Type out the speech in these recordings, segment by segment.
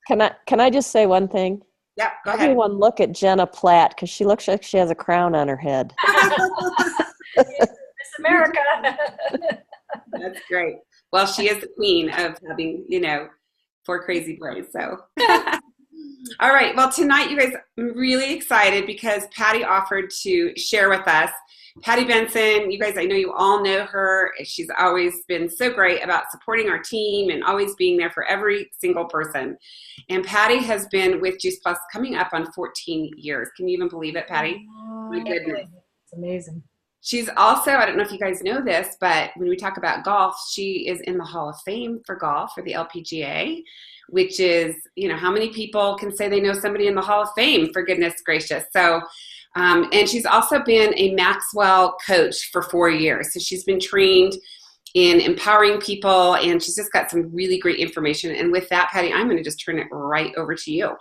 Can I just say one thing? Yep, go ahead. Everyone look at Jenna Platt because she looks like she has a crown on her head. Miss America. That's great. Well, she is the queen of having, four crazy boys. So, all right. Well, tonight, you guys, I'm really excited because Patti offered to share with us. Patti Benson, you guys, I know you all know her. She's always been so great about supporting our team and always being there for every single person. And Patti has been with Juice Plus coming up on 14 years. Can you even believe it, Patti? My goodness. It's amazing. She's also, I don't know if you guys know this, but when we talk about golf, she is in the Hall of Fame for golf for the LPGA, which is, how many people can say they know somebody in the Hall of Fame, for goodness gracious. So, and she's also been a Maxwell coach for 4 years. So she's been trained in empowering people, and she's just got some really great information. And with that, Patti, I'm going to just turn it right over to you.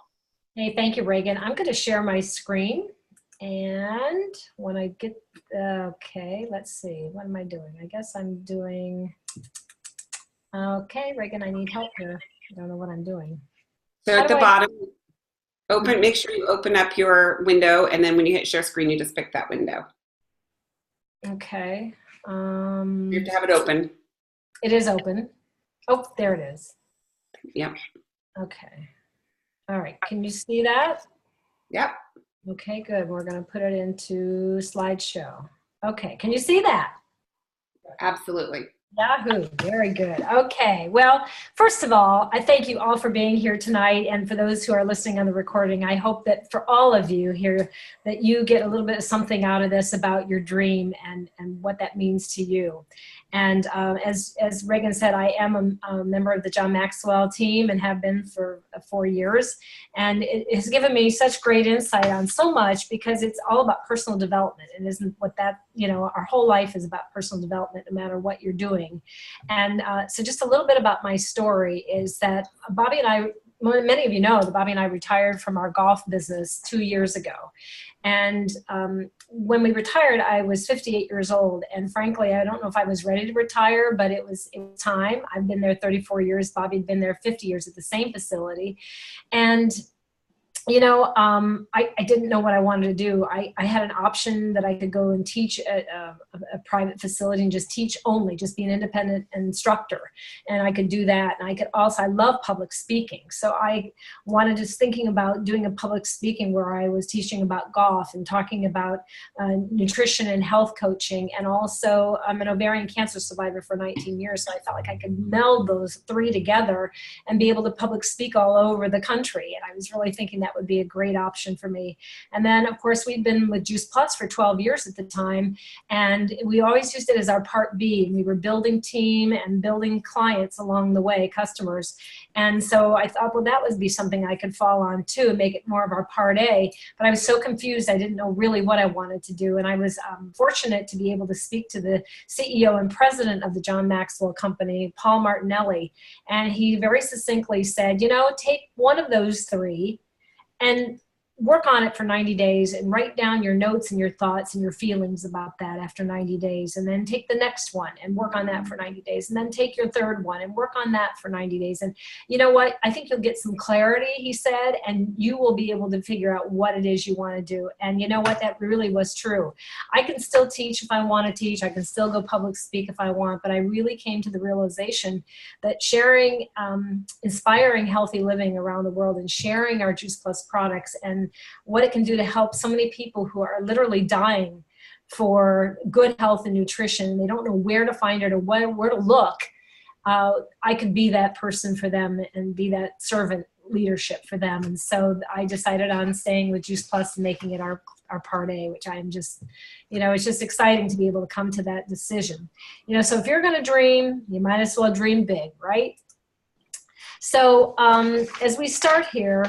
Hey, thank you, Reagan. I'm going to share my screen. And when I get, okay, let's see, what am I doing? I guess I'm doing, okay, Reagan, I need help here. I don't know what I'm doing. So at the bottom, make sure you open up your window, and then when you hit share screen, you just pick that window. Okay. You have to have it open. It is open. Oh, there it is. Yep. Okay. All right, can you see that? Yep. Okay, good. We're going to put it into slideshow. Okay, can you see that? Absolutely. Yahoo, very good. Okay, well, first of all, I thank you all for being here tonight, and for those who are listening on the recording, I hope that for all of you here, that you get a little bit of something out of this about your dream and what that means to you. And as Reagan said, I am a member of the John Maxwell team and have been for 4 years. And it has given me such great insight on so much because it's all about personal development. It isn't what that, our whole life is about personal development, no matter what you're doing. And so just a little bit about my story is that Bobby and I, many of you know that Bobby and I retired from our golf business 2 years ago. And when we retired, I was 58 years old. And frankly, I don't know if I was ready to retire, but it was time. I've been there 34 years. Bobby had been there 50 years at the same facility. And I didn't know what I wanted to do. I had an option that I could go and teach at a private facility and just teach only, just be an independent instructor. And I could do that. And I love public speaking. So I wanted just thinking about doing a public speaking where I was teaching about golf and talking about nutrition and health coaching. And also I'm an ovarian cancer survivor for 19 years. So I felt like I could meld those three together and be able to public speak all over the country. And I was really thinking that would be a great option for me. And then, of course, we'd been with Juice Plus for 12 years at the time, and we always used it as our part B. We were building team and building clients along the way, customers. And so I thought, well, that would be something I could fall on too and make it more of our part A. But I was so confused, I didn't know really what I wanted to do. And I was fortunate to be able to speak to the CEO and president of the John Maxwell Company, Paul Martinelli. And he very succinctly said, take one of those three and work on it for 90 days and write down your notes and your thoughts and your feelings about that after 90 days. And then take the next one and work on that for 90 days. And then take your third one and work on that for 90 days. And you know what? I think you'll get some clarity, he said, and you will be able to figure out what it is you want to do. And you know what? That really was true. I can still teach if I want to teach. I can still go public speak if I want. But I really came to the realization that sharing, inspiring healthy living around the world and sharing our Juice Plus products and what it can do to help so many people who are literally dying for good health and nutrition. They don't know where to find it or where to look. I could be that person for them and be that servant leadership for them. And so I decided on staying with Juice Plus and making it our part A, which I am just, it's just exciting to be able to come to that decision. So if you're going to dream, you might as well dream big, right? So as we start here,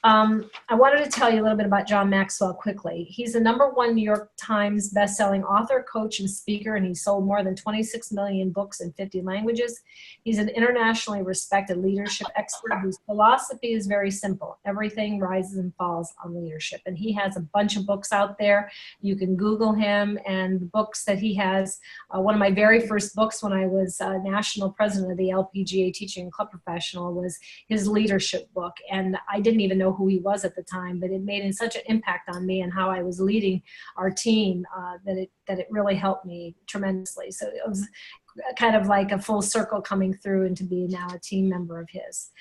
I wanted to tell you a little bit about John Maxwell quickly. He's the #1 New York Times bestselling author, coach, and speaker, and he sold more than 26 million books in 50 languages. He's an internationally respected leadership expert whose philosophy is very simple. Everything rises and falls on leadership. And he has a bunch of books out there. You can Google him, and the books that he has, one of my very first books when I was national president of the LPGA Teaching and Club Professional was his leadership book. And I didn't even know who he was at the time, but it made such an impact on me and how I was leading our team that it really helped me tremendously. So it was kind of like a full circle coming through and to be now a team member of his.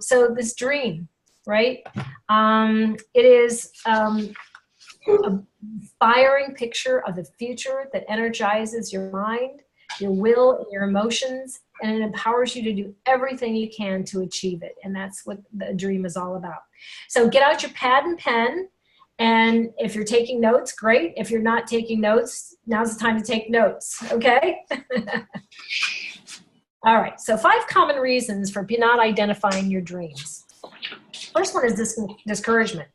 So this dream, right? It is an inspiring picture of the future that energizes your mind, your will, and your emotions, and it empowers you to do everything you can to achieve it. And that's what the dream is all about. So get out your pad and pen. And if you're taking notes, great. If you're not taking notes, now's the time to take notes, okay? All right, so 5 common reasons for not identifying your dreams. First one is discouragement.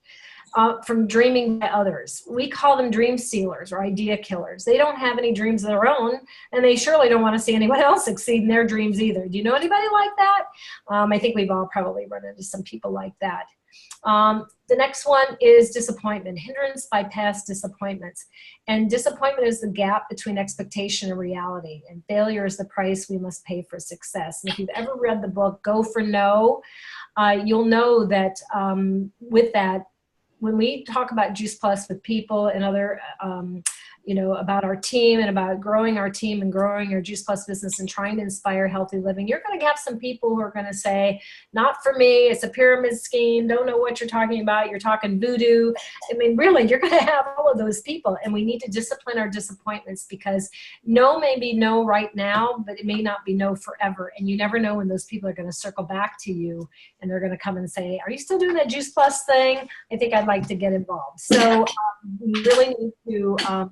From dreaming by others. We call them dream stealers or idea killers. They don't have any dreams of their own, and they surely don't want to see anyone else succeed in their dreams either. Do you know anybody like that? I think we've all probably run into some people like that. The next one is disappointment, hindrance by past disappointments. And disappointment is the gap between expectation and reality, and failure is the price we must pay for success. And if you've ever read the book Go for No, you'll know that with that, when we talk about Juice Plus with people and other, about our team and about growing our team and growing our Juice Plus business and trying to inspire healthy living, you're going to have some people who are going to say, not for me, it's a pyramid scheme, don't know what you're talking about, you're talking voodoo. I mean, really, you're going to have all of those people, and we need to discipline our disappointments, because no may be no right now, but it may not be no forever, and you never know when those people are going to circle back to you and they're going to come and say, are you still doing that Juice Plus thing? I think I'd like to get involved. So we really need to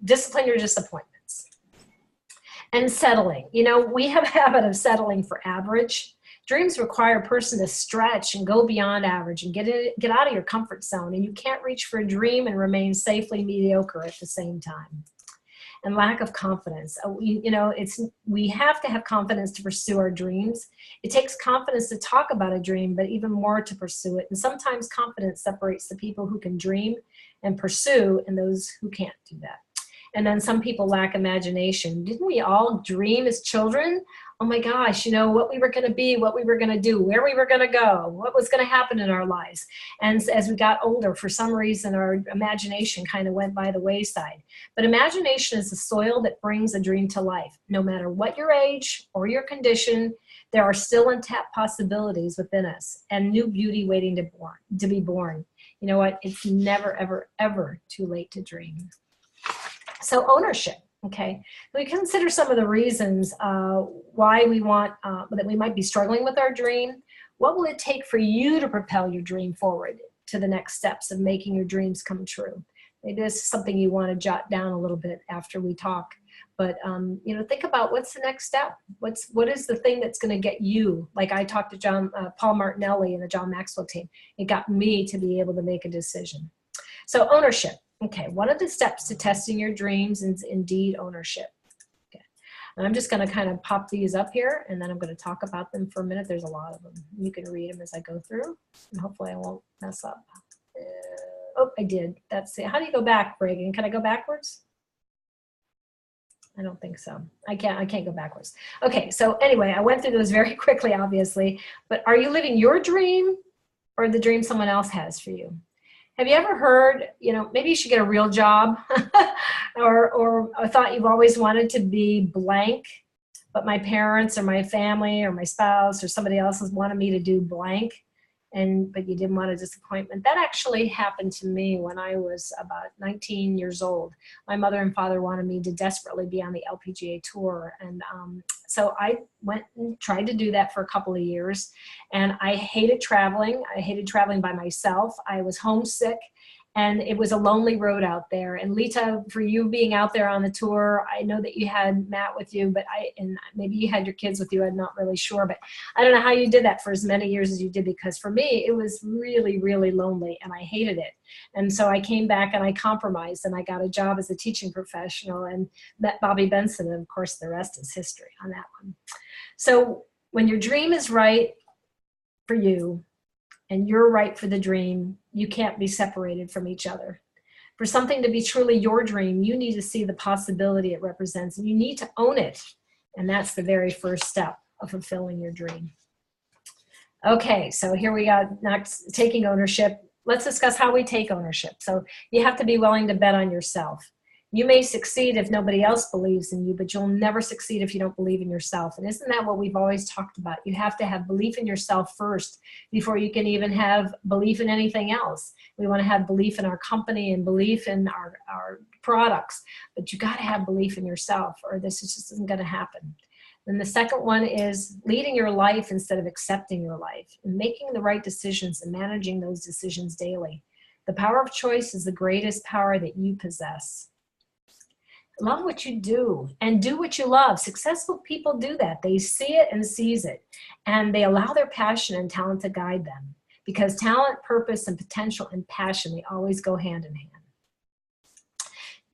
discipline your disappointments. And settling. We have a habit of settling for average. Dreams require a person to stretch and go beyond average and get out of your comfort zone. And you can't reach for a dream and remain safely mediocre at the same time. And lack of confidence. We have to have confidence to pursue our dreams. It takes confidence to talk about a dream, but even more to pursue it. And sometimes confidence separates the people who can dream and pursue and those who can't do that. And then some people lack imagination. Didn't we all dream as children? Oh my gosh, what we were going to be, what we were going to do, where we were going to go, what was going to happen in our lives. And as we got older, for some reason, our imagination kind of went by the wayside. But imagination is the soil that brings a dream to life. No matter what your age or your condition, there are still untapped possibilities within us and new beauty waiting to be born. You know what? It's never, ever, ever too late to dream. So ownership, okay? We consider some of the reasons why we want, that we might be struggling with our dream. What will it take for you to propel your dream forward to the next steps of making your dreams come true? Maybe this is something you want to jot down a little bit after we talk. But, think about what's the next step? What is the thing that's going to get you? Like I talked to Paul Martinelli and the John Maxwell team. It got me to be able to make a decision. So ownership. Okay, one of the steps to testing your dreams is indeed ownership. Okay, and I'm just going to kind of pop these up here, and then I'm going to talk about them for a minute. There's a lot of them. You can read them as I go through, and hopefully I won't mess up. Oh, I did. That's it. How do you go back, Reagan? Can I go backwards? I don't think so. I can't go backwards. Okay, so anyway, I went through those very quickly, obviously, but are you living your dream or the dream someone else has for you? Have you ever heard, maybe you should get a real job or thought you've always wanted to be blank, but my parents or my family or my spouse or somebody else has wanted me to do blank, but you didn't want a disappointment. That actually happened to me when I was about 19 years old. My mother and father wanted me to desperately be on the LPGA tour. And so I went and tried to do that for a couple of years. And I hated traveling. I hated traveling by myself. I was homesick. And it was a lonely road out there. And Lita, for you being out there on the tour, I know that you had Matt with you, and maybe you had your kids with you, I'm not really sure, but I don't know how you did that for as many years as you did, because for me, it was really, really lonely and I hated it. And so I came back and I compromised and I got a job as a teaching professional and met Bobby Benson. And of course, the rest is history on that one. So when your dream is right for you, and you're right for the dream, you can't be separated from each other. For something to be truly your dream, you need to see the possibility it represents, and you need to own it. And that's the very first step of fulfilling your dream. Okay, so here we got next, taking ownership. Let's discuss how we take ownership. So you have to be willing to bet on yourself. You may succeed if nobody else believes in you, but you'll never succeed if you don't believe in yourself. And isn't that what we've always talked about? You have to have belief in yourself first before you can even have belief in anything else. We want to have belief in our company and belief in our products, but you got to have belief in yourself or this just isn't going to happen. Then the second one is leading your life instead of accepting your life and making the right decisions and managing those decisions daily. The power of choice is the greatest power that you possess. Love what you do and do what you love. Successful people do that. They see it and seize it, and they allow their passion and talent to guide them, because talent, purpose, and potential and passion, they always go hand in hand.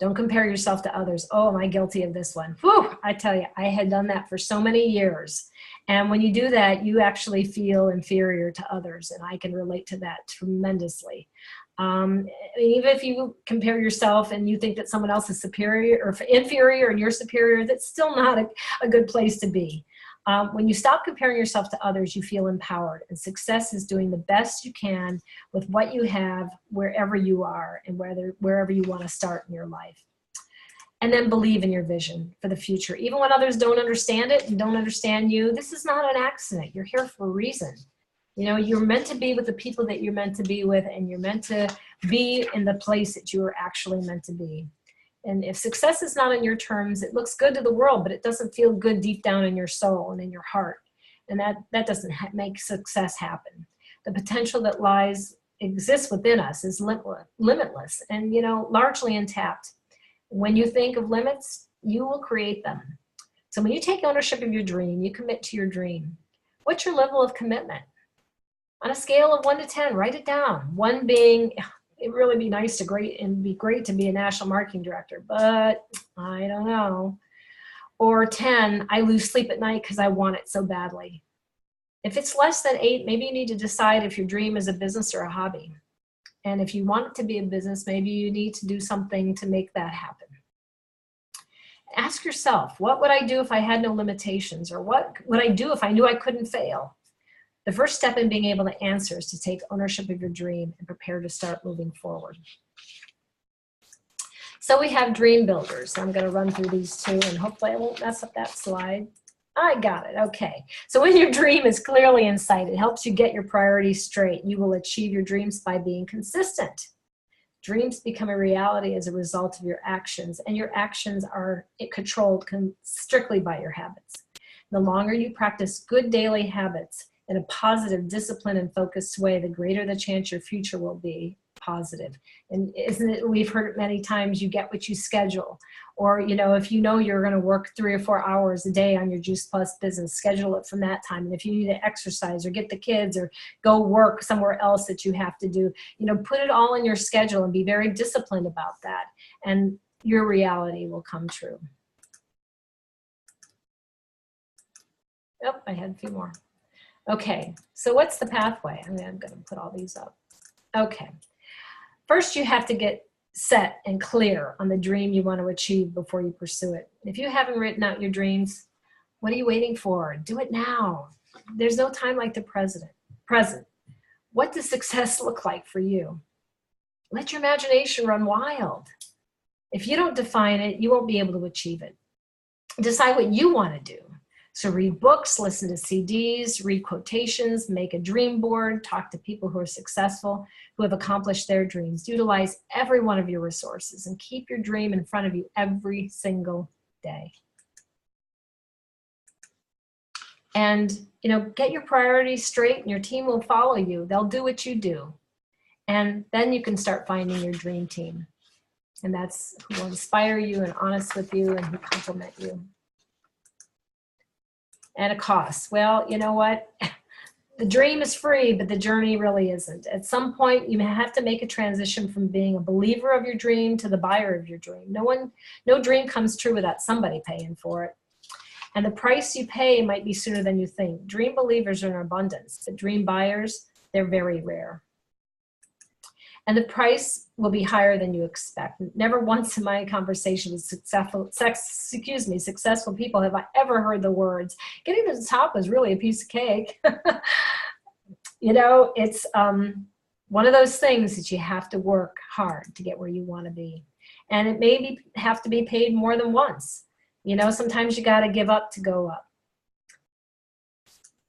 Don't compare yourself to others. Oh, am I guilty of this one? Whew, I tell you, I had done that for so many years. And when you do that, you actually feel inferior to others, and I can relate to that tremendously. Even if you compare yourself and you think that someone else is superior or inferior and you're superior, that's still not a good place to be. When you stop comparing yourself to others, you feel empowered, and success is doing the best you can with what you have, wherever you are and wherever you want to start in your life. And then believe in your vision for the future. Even when others don't understand it and don't understand you, this is not an accident. You're here for a reason. You know, you're meant to be with the people that you're meant to be with, and you're meant to be in the place that you are actually meant to be. And if success is not on your terms, it looks good to the world, but it doesn't feel good deep down in your soul and in your heart. And that doesn't make success happen. The potential that exists within us is limitless and, you know, largely untapped. When you think of limits, you will create them. So when you take ownership of your dream, you commit to your dream. What's your level of commitment? On a scale of 1 to 10, write it down. 1 being, it'd really be nice to be great to be a national marketing director, but I don't know. Or 10, I lose sleep at night because I want it so badly. If it's less than 8, maybe you need to decide if your dream is a business or a hobby. And if you want it to be a business, maybe you need to do something to make that happen. Ask yourself, what would I do if I had no limitations? Or what would I do if I knew I couldn't fail? The first step in being able to answer is to take ownership of your dream and prepare to start moving forward. So we have dream builders. I'm going to run through these two, and hopefully I won't mess up that slide. I got it. Okay. So when your dream is clearly in sight, it helps you get your priorities straight. You will achieve your dreams by being consistent. Dreams become a reality as a result of your actions, and your actions are controlled strictly by your habits. The longer you practice good daily habits in a positive, disciplined, and focused way, the greater the chance your future will be positive. And isn't it, we've heard it many times, you get what you schedule. Or, you know, if you know you're going to work 3 or 4 hours a day on your Juice Plus business, schedule it from that time. And if you need to exercise or get the kids or go work somewhere else that you have to do, you know, put it all in your schedule and be very disciplined about that. And your reality will come true. Oh, I had a few more. Okay, so what's the pathway? I'm going to put all these up. Okay. First, you have to get set and clear on the dream you want to achieve before you pursue it. If you haven't written out your dreams, what are you waiting for? Do it now. There's no time like the present. What does success look like for you? Let your imagination run wild. If you don't define it, you won't be able to achieve it. Decide what you want to do. So read books, listen to CDs, read quotations, make a dream board, talk to people who are successful, who have accomplished their dreams. Utilize every one of your resources and keep your dream in front of you every single day. And, you know, get your priorities straight and your team will follow you. They'll do what you do. And then you can start finding your dream team. And that's who will inspire you and honest with you and who compliment you. And a cost. Well, you know what? The dream is free, but the journey really isn't. At some point, you have to make a transition from being a believer of your dream to the buyer of your dream. No dream comes true without somebody paying for it. And the price you pay might be sooner than you think. Dream believers are in abundance, but dream buyers, they're very rare. And the price will be higher than you expect. Never once in my conversation with successful people have I ever heard the words, getting to the top is really a piece of cake. You know, it's one of those things that you have to work hard to get where you want to be. And it may have to be paid more than once. You know, sometimes you got to give up to go up.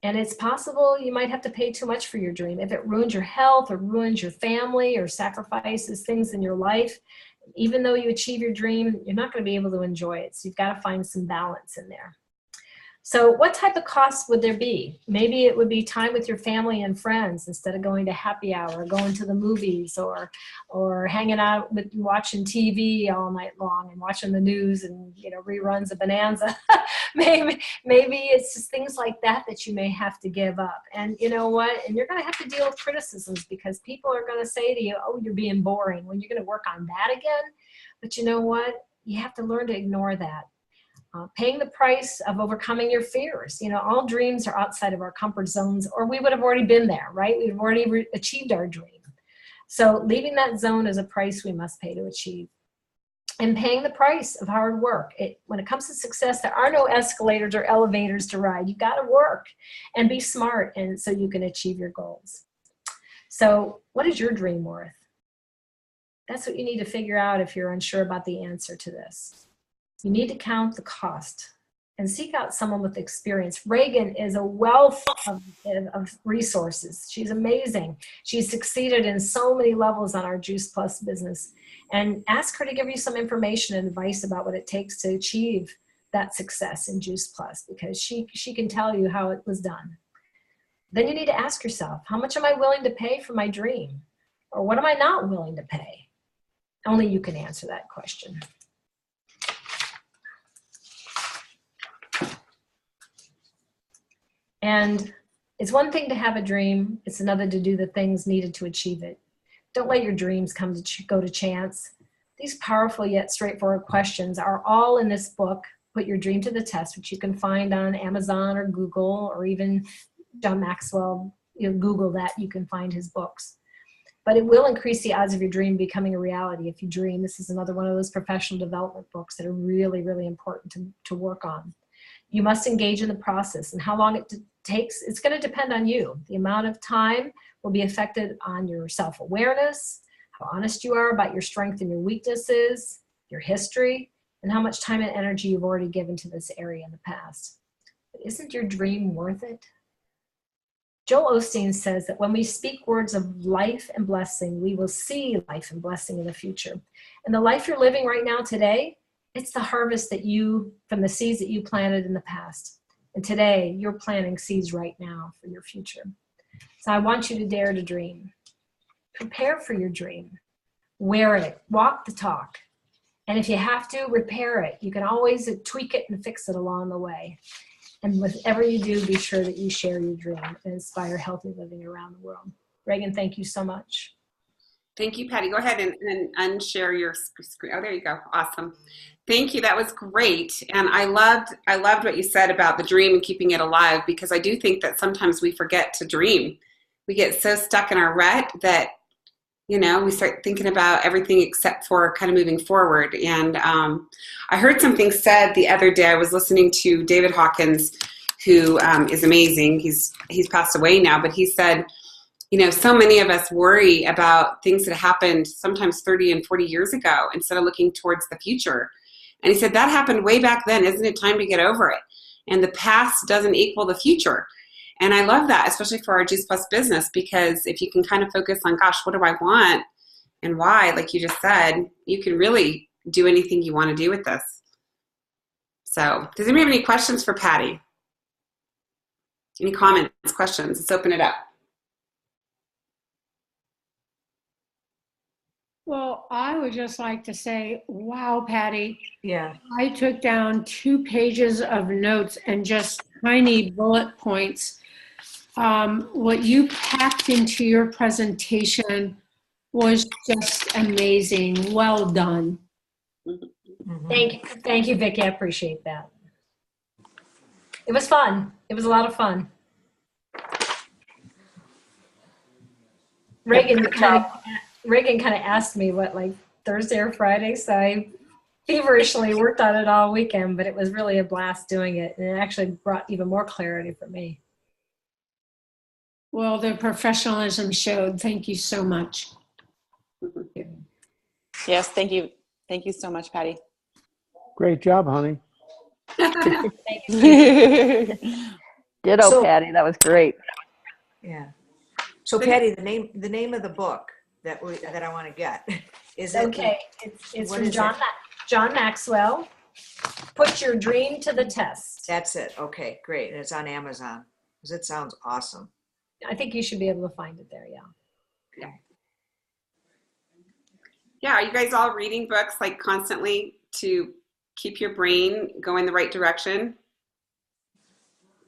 And it's possible you might have to pay too much for your dream. If it ruins your health or ruins your family or sacrifices things in your life, even though you achieve your dream, you're not going to be able to enjoy it. So you've got to find some balance in there. So what type of costs would there be? Maybe it would be time with your family and friends instead of going to happy hour, or going to the movies, or hanging out with watching TV all night long and watching the news and, you know, reruns of Bonanza. maybe it's just things like that that you may have to give up. And you know what? And you're going to have to deal with criticisms because people are going to say to you, oh, you're being boring, when you're going to work on that again. But you know what? You have to learn to ignore that. Paying the price of overcoming your fears. You know, all dreams are outside of our comfort zones, or we would have already been there, right? We've already achieved our dream. So leaving that zone is a price we must pay to achieve. And paying the price of hard work. When it comes to success, there are no escalators or elevators to ride. You got to work and be smart, and so you can achieve your goals. So what is your dream worth? That's what you need to figure out if you're unsure about the answer to this. You need to count the cost and seek out someone with experience. Reagan is a wealth of resources. She's amazing. She's succeeded in so many levels on our Juice Plus business. And ask her to give you some information and advice about what it takes to achieve that success in Juice Plus, because she can tell you how it was done. Then you need to ask yourself, how much am I willing to pay for my dream? Or what am I not willing to pay? Only you can answer that question. And it's one thing to have a dream. It's another to do the things needed to achieve it. Don't let your dreams go to chance. These powerful yet straightforward questions are all in this book, Put Your Dream to the Test, which you can find on Amazon or Google, or even John Maxwell. You know, Google that, you can find his books. But it will increase the odds of your dream becoming a reality if you dream. This is another one of those professional development books that are really, really important to work on. You must engage in the process, and how long it takes, it's going to depend on you. The amount of time will be affected on your self-awareness, how honest you are about your strengths and your weaknesses, your history, and how much time and energy you've already given to this area in the past. But isn't your dream worth it? Joel Osteen says that when we speak words of life and blessing, we will see life and blessing in the future. And the life you're living right now today, it's the harvest from the seeds that you planted in the past. And today, you're planting seeds right now for your future. So I want you to dare to dream. Prepare for your dream. Wear it. Walk the talk. And if you have to, repair it. You can always tweak it and fix it along the way. And whatever you do, be sure that you share your dream and inspire healthy living around the world. Reagan, thank you so much. Thank you, Patti. Go ahead and unshare your screen. Oh, there you go. Awesome. Thank you. That was great. And I loved what you said about the dream and keeping it alive, because I do think that sometimes we forget to dream. We get so stuck in our rut that, you know, we start thinking about everything except for kind of moving forward. And I heard something said the other day. I was listening to David Hawkins, who is amazing. He's passed away now, but he said, you know, so many of us worry about things that happened sometimes 30 and 40 years ago instead of looking towards the future. And he said, that happened way back then. Isn't it time to get over it? And the past doesn't equal the future. And I love that, especially for our Juice Plus business, because if you can kind of focus on, gosh, what do I want and why, like you just said, you can really do anything you want to do with this. So does anybody have any questions for Patti? Any comments, questions? Let's open it up. Well, I would just like to say, wow, Patty, Yeah. I took down 2 pages of notes and just tiny bullet points. What you packed into your presentation was just amazing. Well done. Thank you, Vicki. I appreciate that. It was fun. It was a lot of fun. Reagan kind of asked me what, like Thursday or Friday, so I feverishly worked on it all weekend, but it was really a blast doing it, and it actually brought even more clarity for me. Well, the professionalism showed. Thank you so much. Yes, thank you. Thank you so much, Patty. Great job, honey. Ditto, So- Patty. That was great. Yeah. So Patty, the name of the book that I want to get is it? Okay, it's What from is John Maxwell. Put your dream to the test. That's it. Okay, great. And it's on Amazon. Because it sounds awesome. I think you should be able to find it there. Yeah. Okay. Yeah, are you guys all reading books like constantly to keep your brain going the right direction?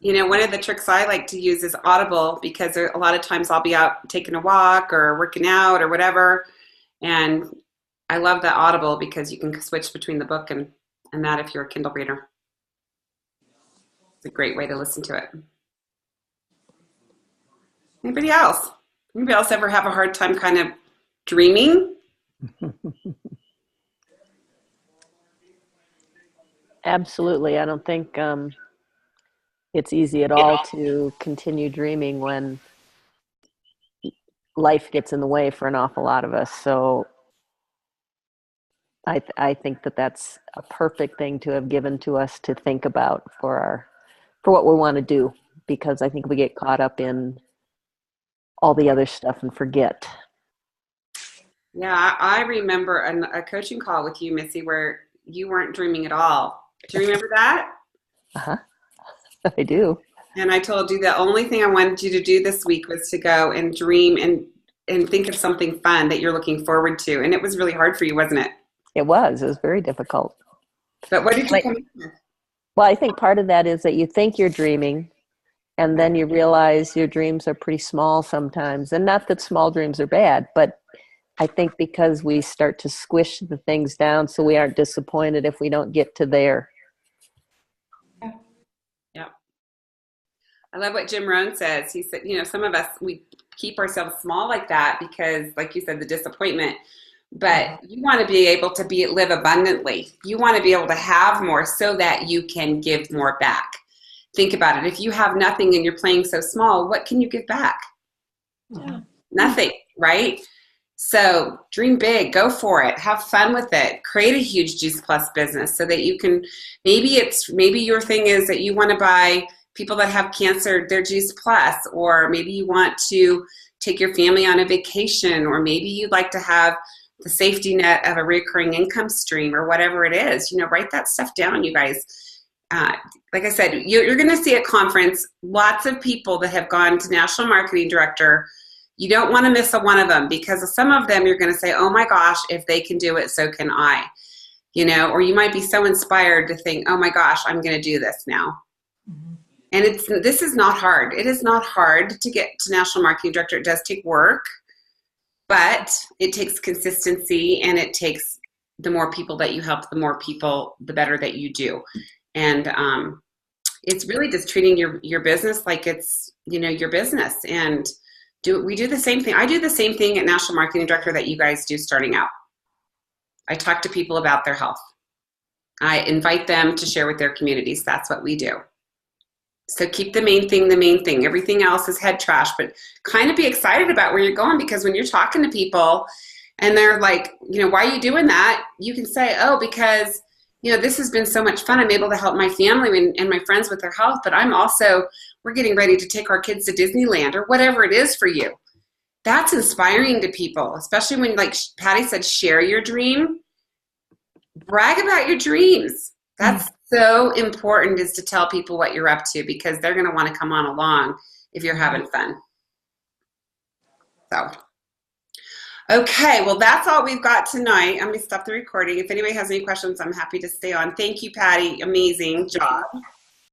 You know, one of the tricks I like to use is Audible, because a lot of times I'll be out taking a walk or working out or whatever. And I love the Audible because you can switch between the book and that if you're a Kindle reader. It's a great way to listen to it. Anybody else? Anybody else ever have a hard time kind of dreaming? Absolutely. I don't think it's easy at all to continue dreaming when life gets in the way for an awful lot of us. So I think that that's a perfect thing to have given to us to think about for what we want to do, because I think we get caught up in all the other stuff and forget. Yeah, I remember a coaching call with you, Missy, where you weren't dreaming at all. Do you remember that? Uh-huh. I do. And I told you the only thing I wanted you to do this week was to go and dream and think of something fun that you're looking forward to. And it was really hard for you, wasn't it? It was very difficult. But what did you come up with? Well, I think part of that is that you think you're dreaming, and then you realize your dreams are pretty small sometimes. And not that small dreams are bad, but I think because we start to squish the things down so we aren't disappointed if we don't get to there. Yeah. I love what Jim Rohn says. He said, you know, some of us, we keep ourselves small like that because, like you said, the disappointment. But you want to be able to live abundantly. You want to be able to have more so that you can give more back. Think about it. If you have nothing and you're playing so small, what can you give back? Yeah. Nothing, right? So dream big, go for it, have fun with it, create a huge Juice Plus business so that you can, maybe your thing is that you want to buy people that have cancer their Juice Plus, or maybe you want to take your family on a vacation, or maybe you'd like to have the safety net of a recurring income stream, or whatever it is. You know, write that stuff down, you guys. Like I said, you're going to see at conference lots of people that have gone to National Marketing Director. You don't want to miss a one of them, because some of them you're going to say, oh my gosh, if they can do it, so can I. You know, or you might be so inspired to think, oh my gosh, I'm going to do this now. Mm-hmm. And this is not hard. It is not hard to get to National Marketing Director. It does take work, but it takes consistency, and it takes the more people that you help, the more people, the better that you do. And it's really just treating your business like it's, you know, your business. And we do the same thing. I do the same thing at National Marketing Director that you guys do starting out. I talk to people about their health. I invite them to share with their communities. That's what we do. So keep the main thing the main thing. Everything else is head trash, but kind of be excited about where you're going, because when you're talking to people and they're like, you know, why are you doing that? You can say, oh, because, you know, this has been so much fun. I'm able to help my family and my friends with their health, but we're getting ready to take our kids to Disneyland, or whatever it is for you. That's inspiring to people, especially when, like Patty said, share your dream. Brag about your dreams. That's so important, is to tell people what you're up to, because they're going to want to come on along if you're having fun. So, Okay, well, that's all we've got tonight. I'm going to stop the recording. If anybody has any questions, I'm happy to stay on. Thank you, Patti. Amazing job.